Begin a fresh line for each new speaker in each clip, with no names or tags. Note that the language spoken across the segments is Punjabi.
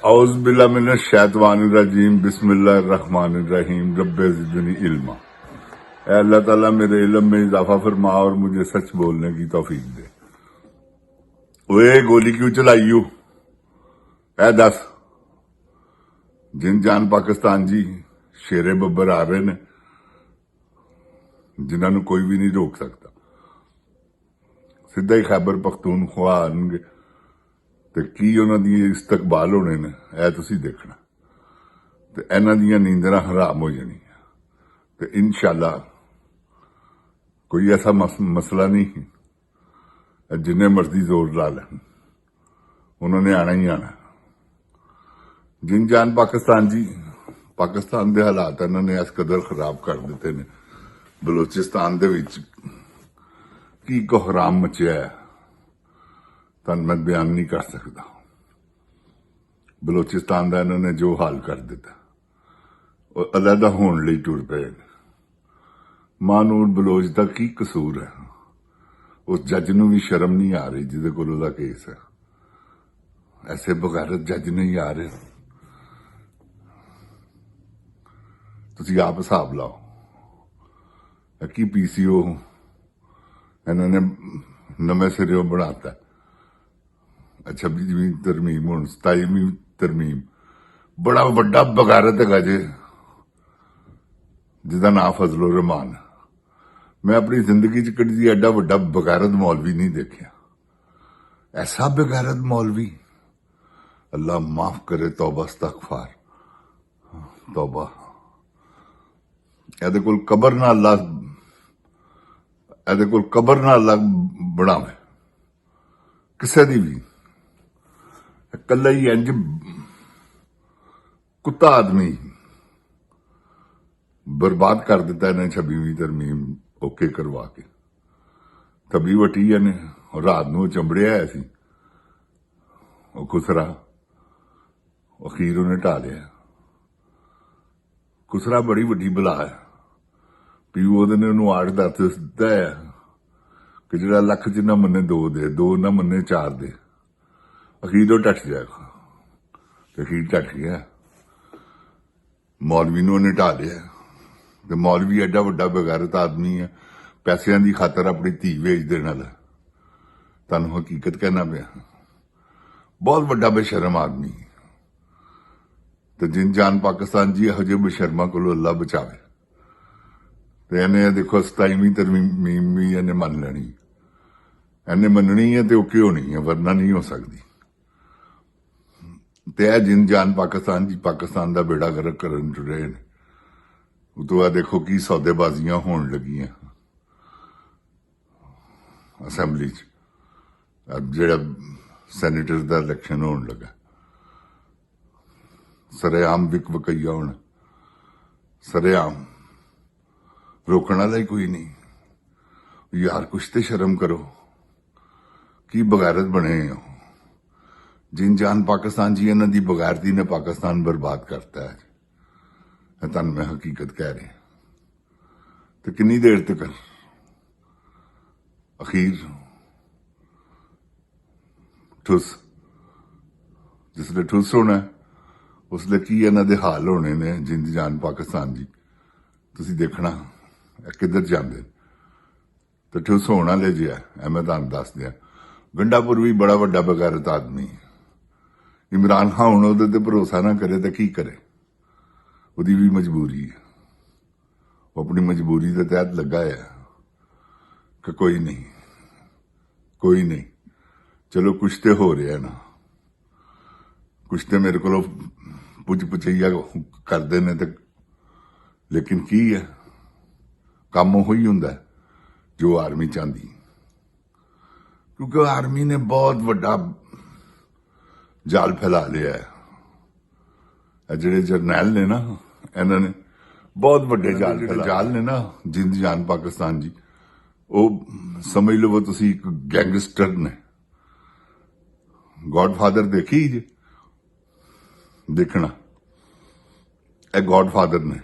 औज़ बिल्लाहि मिनश शैतानिर रजीम बिस्मिल्लाहिर रहमानिर रहीम रब्बे ज़िदनी इल्मा। ऐ अल्लाह ताला मेरे इल्म में इजाफा फरमा और मुझे सच बोलने की तौफीक दे। ओए गोली क्यों चलाई यू? ऐ दस जिन जान पाकिस्तान जी शेरे बब्बर आ रहे ने जिन्होंने कोई भी नहीं रोक सकता। सीधा ही खैबर पख्तूनख्वा आएंगे तो की उन्होंने इस्तकबाल होने ने ऐ तुसी देखना तो इन्हां दियां नींदरां हराम हो जानियां तो इंशाअल्लाह कोई ऐसा मसला नहीं जिन्ने मर्जी जोर ला लें उन्होंने आना ही आना। जिन जान पाकिस्तान जी पाकिस्तान के हालात इन्होंने इस कदर खराब कर दिते ने। बलोचिस्तान दे विच की कोहराम मचिया है तुहानूं मैं बयान नहीं कर सकता। बलोचिस्तान का इन्होंने जो हाल कर दिता और अलहदा होने लई टुर पे। मानूर बलोच का की कसूर है? उस जज नूं भी शर्म नहीं आ रही जिहदे कोल उहदा केस है। ऐसे बगैरत जज नहीं आ रहे। तुसीं आप हिसाब लाओ कि PCO इन्होंने नवे सिरों बनाता। 26वीं तरमीम हुण 27वीं तरमीम बड़ा वड्डा बगैरत है जे जिसका नाम फजलुर रहमान। मैं अपनी जिंदगी च कभी एडा वड्डा बगैरत मौलवी नहीं देखा। ऐसा बगैरत मौलवी अल्लाह माफ करे। तौबा इस्तगफार तौबा। ਇਹਦੇ ਕੋਲ ਕਬਰ ਨਾ ਅੱਲਾਹ ਬਣਾਵੇ ਕਿਸੇ ਦੀ ਵੀ। ਇਕੱਲਾ ਹੀ ਇੰਜ ਕੁੱਤਾ ਆਦਮੀ बर्बाद कर दिता इन्हें 26वीं तरमीम ओके करवा के। तभी वटी ने रात नूं चंबड़िया है सी वो खुसरा अखीर उन्हें ढा लिया। खुसरा बड़ी वड्डी बला है भी ਉਹਨੇ ਉਹਨੂੰ ਆੜ ਦੱਸ ਦਿੱਤਾ ਹੈ ਕਿ ਜਿਹੜਾ ਲੱਖ ਚ ਨਾ ਮੰਨੇ 2 ਦੇ 2 ਨਾ ਮੰਨੇ 4 ਦੇ ਅਖੀਰ ਉਹ ਟੱਟ ਜਾਏਗਾ ਤੇ ਅਖੀਰ ਟੱਟ ਗਿਆ। ਮੌਲਵੀ ਨੂੰ ਉਹਨੇ ਢਾ ਲਿਆ ਤੇ ਮੌਲਵੀ ਐਡਾ ਵੱਡਾ ਬਗੈਰਤ ਆਦਮੀ ਹੈ ਪੈਸਿਆਂ ਦੀ ਖਾਤਰ ਆਪਣੀ ਧੀ ਵੇਚ ਦੇਣ ਵਾਲਾ। ਤੁਹਾਨੂੰ ਹਕੀਕਤ ਕਹਿਣਾ ਪਿਆ ਬਹੁਤ ਵੱਡਾ ਬੇਸ਼ਰਮ ਆਦਮੀ। ਤੇ ਜਿਨ ਜਾਨ ਪਾਕਿस्तान जी ਇਹੋ ਜਿਹੇ ਬੇਸ਼ਰਮਾਂ ਕੋਲੋਂ ਅੱਲਾ ਬਚਾਵੇ। ਤੇ ਇਹਨੇ ਦੇਖੋ 27ਵੀਂ ਤਰਮੀਮ ਵੀ ਇਹਨੇ ਮੰਨ ਲੈਣੀ। ਇਹਨੇ ਮੰਨਣੀ ਹੈ ਤੇ ਓਕੇ ਹੋਣੀ ਹੈ ਵਰਨਾ ਨਹੀਂ ਹੋ ਸਕਦੀ। ਤੇ ਇਹ ਜਿਨ ਜਾਨ ਪਾਕਿस्तान जी ਪਾਕਿस्तान ਦਾ ਬੇੜਾ ਗਰਕ ਕਰਨ ਜੁੜੇ ਨੇ। ਉਤੋਂ ਆ ਦੇਖੋ ਕੀ ਸੌਦੇਬਾਜ਼ੀਆਂ ਹੋਣ ਲੱਗੀਆਂ ਅਸੈਂਬਲੀ 'ਚ। ਜਿਹੜਾ ਸੈਨੇਟਰ ਦਾ ਇਲੈਕਸ਼ਨ ਹੋਣ ਲੱਗਾ ਸਰੇਆਮ ਵਿਕ ਵਕਈਆ ਹੋਣਾ ਸਰੇਆਮ रोकने वाला ही कोई नहीं। यार कुछ तो शर्म करो की बगैरत बने हो। जिन जान पाकिस्तान जी इन्हों की बगैरती ने पाकिस्तान बर्बाद करता है। तुहानूं मैं हकीकत कह रहा तो कितनी देर तक अखीर ठुस जिसले ठुस होना उसले की इन्हां दे हाल होने ने। जिन जान पाकिस्तान जी तुसीं देखना किधर जाते तो ठुस होना ले जिया। मैं तुहानूं दस दिया गंडापुर भी बड़ा वड्डा बगैरत आदमी। इमरान खान हुण उहदे ते भरोसा ना करे तो की करे। उहदी भी मजबूरी है वो अपनी मजबूरी के तहत लगा है कि कोई नहीं चलो कुछ तो हो रहा है ना। कुछ तो मेरे को पुछ पुछैया करते ने तो लेकिन की है काम ही हुंदा जो आर्मी चाहती। क्योंकि आर्मी ने बहुत वड्डा जाल फैला लिया है। जिहड़े जरनैल ने ना इन्होंने बहुत वड्डे जाल ने ना जिंद जान पाकिस्तान जी वो समझ लो वो तुसी एक गैंगस्टर ने। गॉडफादर देखी जी देखना ए गॉडफादर ने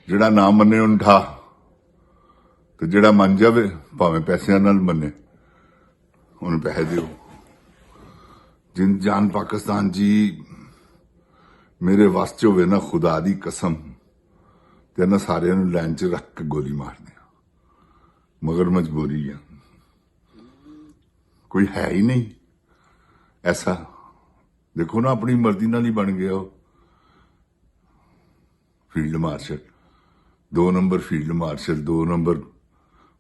ਜਿਹੜਾ ਨਾ ਮੰਨੇ ਉਹਨੂੰ ਠਾ ਤੇ ਜਿਹੜਾ ਮੰਨ ਜਾਵੇ ਭਾਵੇਂ ਪੈਸਿਆਂ ਨਾਲ ਮੰਨੇ ਉਹਨੂੰ ਪੈਸੇ ਦਿਓ। ਜਿੰਦ ਜਾਨ ਪਾਕਿਸਤਾਨ ਜੀ ਮੇਰੇ ਵੱਸ 'ਚ ਹੋਵੇ ਨਾ ਖੁਦਾ ਦੀ ਕਸਮ ਤੇ ਇਹਨਾਂ ਸਾਰਿਆਂ ਨੂੰ ਲਾਈਨ 'ਚ ਰੱਖ ਕੇ ਗੋਲੀ ਮਾਰ ਦਿਆਂ, ਮਗਰ ਮਜਬੂਰੀ ਆ, ਕੋਈ ਹੈ ਹੀ ਨਹੀਂ ਐਸਾ। ਦੇਖੋ ਨਾ ਆਪਣੀ ਮਰਜ਼ੀ ਨਾਲ ਹੀ ਬਣ ਗਿਆ ਉਹ field marshal, 2 number field marshal, 2 number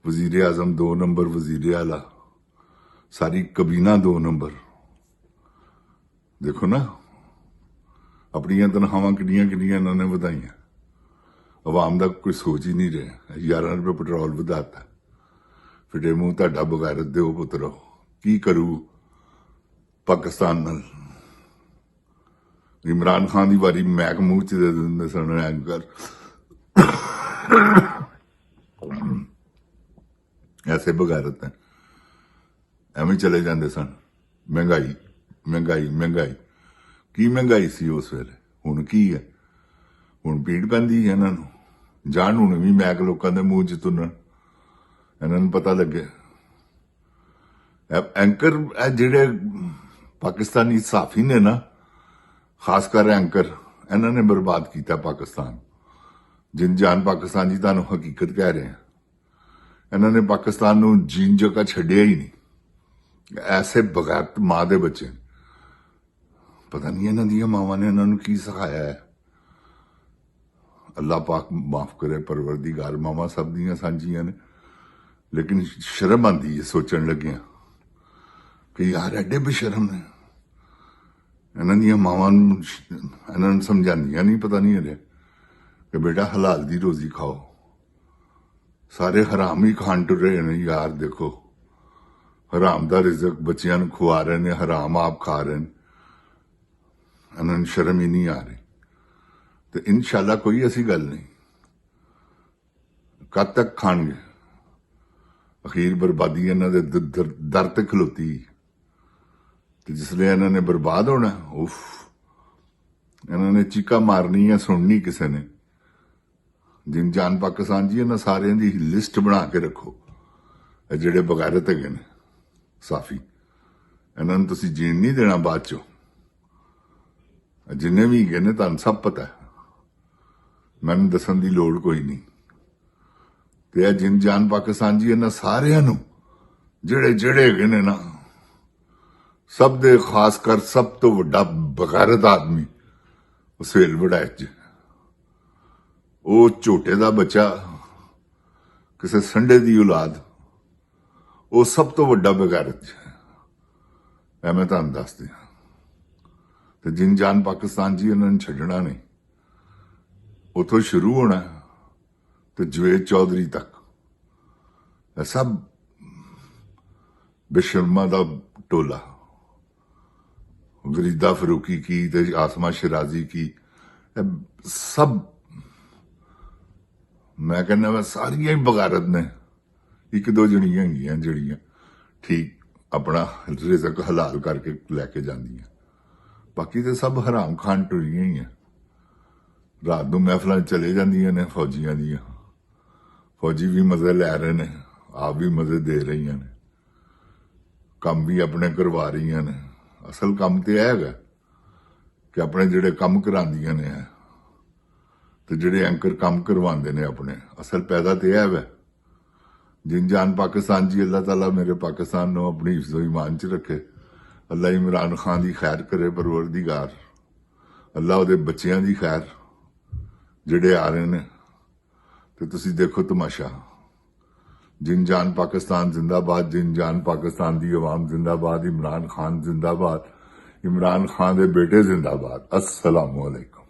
ਵਜ਼ੀਰ ਆਜ਼ਮ, 2 ਨੰਬਰ ਵਜ਼ੀਰ ਆਲਾ, ਸਾਰੀ ਕਬੀਨਾ 2 ਨੰਬਰ। ਦੇਖੋ ਨਾ ਆਪਣੀਆਂ ਤਨਖਾਹਾਂ ਕਿੰਨੀਆਂ ਕਿੰਨੀਆਂ ਇਹਨਾਂ ਨੇ ਵਧਾਈਆਂ, ਆਵਾਮ ਦਾ ਕੋਈ ਸੋਚ ਹੀ ਨਹੀਂ ਰਿਹਾ। 11 ਰੁਪਏ ਪੈਟਰੋਲ ਵਧਾਤਾ, ਫਿੱਟੇ ਮੂੰਹ ਤੁਹਾਡਾ ਬਗੈਰਤ ਦੇ ਉਹ ਪੁੱਤਰੋ ਕੀ ਕਰੂ ਪਾਕਿਸਤਾਨ ਨਾਲ। ਇਮਰਾਨ ਖਾਨ ਦੀ ਵਾਰੀ ਮੈਕ ਮੂੰਹ ਚ ਦੇ ਦਿੰਦੇ ਸਨ, ਐਂਕਰ ਐਸੇ ਬਗੈਰਤ ਹੈ, ਐਵੇਂ ਚਲੇ ਜਾਂਦੇ ਸਨ। ਮਹਿੰਗਾਈ ਮਹਿੰਗਾਈ ਮਹਿੰਗਾਈ, ਕੀ ਮਹਿੰਗਾਈ ਸੀ ਉਸ ਵੇਲੇ, ਹੁਣ ਕੀ ਹੈ? ਹੁਣ ਪੀੜ ਪੈਂਦੀ ਹੈ ਇਹਨਾਂ ਨੂੰ, ਜਾਣ ਹੁਣ ਵੀ ਮੈਕ ਲੋਕਾਂ ਦੇ ਮੂੰਹ ਚ ਤੁੰਨਣ, ਇਹਨਾਂ ਨੂੰ ਪਤਾ ਲੱਗੇ। ਐਂਕਰ ਜਿਹੜੇ ਪਾਕਿਸਤਾਨੀ ਸਾਫੀ ਨੇ ਨਾ, ਖਾਸ ਕਰ ਐਂਕਰ, ਇਹਨਾਂ ਨੇ ਬਰਬਾਦ ਕੀਤਾ ਪਾਕਿਸਤਾਨ। ਜਿੰਦ ਜਾਨ ਪਾਕਿਸਤਾਨ ਜੀ ਤੁਹਾਨੂੰ ਹਕੀਕਤ ਕਹਿ ਰਹੇ ਆ, ਇਹਨਾਂ ਨੇ ਪਾਕਿਸਤਾਨ ਨੂੰ ਜੀਣ ਜੋਗਾ ਛੱਡਿਆ ਹੀ ਨਹੀਂ। ਐਸੇ ਬਗੈਰਤ ਮਾਂ ਦੇ ਬੱਚੇ, ਪਤਾ ਨਹੀਂ ਇਹਨਾਂ ਦੀਆਂ ਮਾਵਾਂ ਨੇ ਇਹਨਾਂ ਨੂੰ ਕੀ ਸਿਖਾਇਆ ਹੈ। ਅੱਲਾਹ ਪਾਕ ਮਾਫ ਕਰੇ, ਪਰਵਰਦੀਗਾਰ, ਮਾਵਾਂ ਸਭ ਦੀਆਂ ਸਾਂਝੀਆਂ ਨੇ, ਲੇਕਿਨ ਸ਼ਰਮ ਆਉਂਦੀ ਹੈ ਸੋਚਣ ਲੱਗਿਆ ਕਿ ਯਾਰ ਐਡੇ ਬੇਸ਼ਰਮ ਨੇ। ਇਹਨਾਂ ਦੀਆਂ ਮਾਵਾਂ ਨੂੰ ਇਹਨਾਂ ਨੂੰ ਸਮਝਾਉਂਦੀਆਂ ਨਹੀਂ, ਪਤਾ ਨਹੀਂ ਹਲੇ ਕਿ ਬੇਟਾ ਹਲਾਲ ਦੀ ਰੋਜ਼ੀ ਖਾਓ। ਸਾਰੇ ਹਰਾਮ ਹੀ ਖਾਣ ਟੁਰ ਰਹੇ ਨੇ ਯਾਰ। ਦੇਖੋ ਹਰਾਮ ਦਾ ਰਿਜ਼ਕ ਬੱਚਿਆਂ ਨੂੰ ਖਵਾ ਰਹੇ ਨੇ, ਹਰਾਮ ਆਪ ਖਾ ਰਹੇ ਨੇ, ਇਹਨਾਂ ਨੂੰ ਸ਼ਰਮ ਹੀ ਨਹੀਂ ਆ ਰਹੀ। ਤੇ ਇਨਸ਼ਾਅੱਲਾ ਕੋਈ ਐਸੀ ਗੱਲ ਨਹੀਂ, ਕਦ ਤੱਕ ਖਾਣਗੇ। ਅਖੀਰ ਬਰਬਾਦੀ ਇਹਨਾਂ ਦੇ ਦਰ ਤੇ ਖਲੋਤੀ, ਤੇ ਜਿਸਲੇ ਇਹਨਾਂ ਨੇ ਬਰਬਾਦ ਹੋਣਾ, ਉਫ, ਇਹਨਾਂ ਨੇ ਚੀਕਾਂ ਮਾਰਨੀਆਂ, ਸੁਣਨੀ ਕਿਸੇ ਨੇ। ਜਿੰਦ ਜਾਨ ਪਾਕਿਸਤਾਨ ਜੀ, ਇਹਨਾਂ ਸਾਰਿਆਂ ਦੀ ਲਿਸਟ ਬਣਾ ਕੇ ਰੱਖੋ। ਇਹ ਜਿਹੜੇ ਬਗੈਰਤ ਹੈਗੇ ਨੇ ਸਾਫੀ, ਇਹਨਾਂ ਨੂੰ ਤੁਸੀਂ ਜੀਣ ਨਹੀਂ ਦੇਣਾ ਬਾਅਦ ਚੋਂ। ਜਿੰਨੇ ਵੀ ਹੈਗੇ ਨੇ ਤੁਹਾਨੂੰ ਸਭ ਪਤਾ ਹੈ, ਮੈਨੂੰ ਦੱਸਣ ਦੀ ਲੋੜ ਕੋਈ ਨਹੀਂ। ਤੇ ਇਹ ਜਿੰਦ ਜਾਨ ਪਾਕਿਸਤਾਨ ਜੀ, ਇਹਨਾਂ ਸਾਰਿਆਂ ਨੂੰ ਜਿਹੜੇ ਹੈਗੇ ਨੇ ਨਾ, ਸਭ ਦੇ ਖਾਸ ਕਰ ਸਭ ਤੋਂ ਵੱਡਾ ਬਗੈਰਤ ਆਦਮੀ ਸੁਹੇਲ ਵੜੈਚ, ਉਹ ਝੋਟੇ ਦਾ ਬੱਚਾ, ਕਿਸੇ ਸੰਡੇ ਦੀ ਔਲਾਦ, ਉਹ ਸਭ ਤੋਂ ਵੱਡਾ ਬਗੈਰਤ ਹੈ। ਮੈਂ ਤੁਹਾਨੂੰ ਦੱਸ ਦਿਆਂ। ਤੇ ਜਿੰਦ ਜਾਨ ਪਾਕਿਸਤਾਨ ਜੀ, ਇਹਨਾਂ ਨੂੰ ਛੱਡਣਾ ਨਹੀਂ। ਉਥੋਂ ਸ਼ੁਰੂ ਹੋਣਾ ਤੇ ਜਵੇਦ ਚੌਧਰੀ ਤੱਕ, ਇਹ ਸਭ ਬੇਸ਼ਰਮਾਂ ਦਾ ਟੋਲਾ, ਗਰੀਦਾ ਫਰੂਕੀ ਕੀ ਤੇ ਆਸਮਾ ਸ਼ਿਰਾਜ਼ੀ ਕੀ, ਸਭ ਮੈਂ ਕਹਿੰਦਾ ਵਾ ਸਾਰੀਆਂ ਹੀ ਬਗਾਰਤ ਨੇ। 1-2 ਜਣੀਆਂ ਹੈਗੀਆਂ ਜਿਹੜੀਆਂ ਠੀਕ ਆਪਣਾ ਰਿਜ਼ਕ ਹਲਾਲ ਕਰਕੇ ਲੈ ਕੇ ਜਾਂਦੀਆਂ, ਬਾਕੀ ਤੇ ਸਭ ਹਰਾਮ ਖਾਨ ਟੁਰੀਆਂ ਹੀ ਆ। ਰਾਤ ਨੂੰ ਮਹਿਫਲਾਂ ਚਲੇ ਜਾਂਦੀਆਂ ਨੇ ਫੌਜੀਆਂ ਦੀਆਂ, ਫੌਜੀ ਵੀ ਮਜ਼ੇ ਲੈ ਰਹੇ ਨੇ, ਆਪ ਵੀ ਮਜ਼ੇ ਦੇ ਰਹੀਆਂ ਨੇ, ਕੰਮ ਵੀ ਆਪਣੇ ਕਰਵਾ ਰਹੀਆਂ ਨੇ। ਅਸਲ ਕੰਮ ਤੇ ਇਹ ਹੈਗਾ ਕਿ ਆਪਣੇ ਜਿਹੜੇ ਕੰਮ ਕਰਾਉਂਦੀਆਂ ਨੇ ਤੇ ਜਿਹੜੇ ਐਂਕਰ ਕੰਮ ਕਰਵਾਉਂਦੇ ਨੇ ਆਪਣੇ, ਅਸਲ ਪੈਦਾ ਤੇ ਇਹ ਹੈ। ਜਿੰਦ ਜਾਨ ਪਾਕਿਸਤਾਨ ਜੀ, ਅੱਲਾਹ ਤਾਲਾ ਮੇਰੇ ਪਾਕਿਸਤਾਨ ਨੂੰ ਆਪਣੀ ਹਿਫਜ਼ੋ ਈਮਾਨ ਚ ਰੱਖੇ। ਅੱਲਾਹ ਇਮਰਾਨ ਖਾਨ ਦੀ ਖੈਰ ਕਰੇ, ਪਰਵਰਦੀਗਾਰ। ਅੱਲਾਹ ਉਹਦੇ ਬੱਚਿਆਂ ਦੀ ਖੈਰ ਜਿਹੜੇ ਆ ਰਹੇ ਨੇ। ਤੇ ਤੁਸੀਂ ਦੇਖੋ ਤਮਾਸ਼ਾ, ਜਿੰਦ ਜਾਨ ਪਾਕਿस्तान जिंदाबाद, जिंद जान पाकिस्तान दी अवाम जिंदाबाद, इमरान खान जिंदाबाद, इमरान खान दे बेटे जिंदाबाद। अस्सलामु अलैकुम।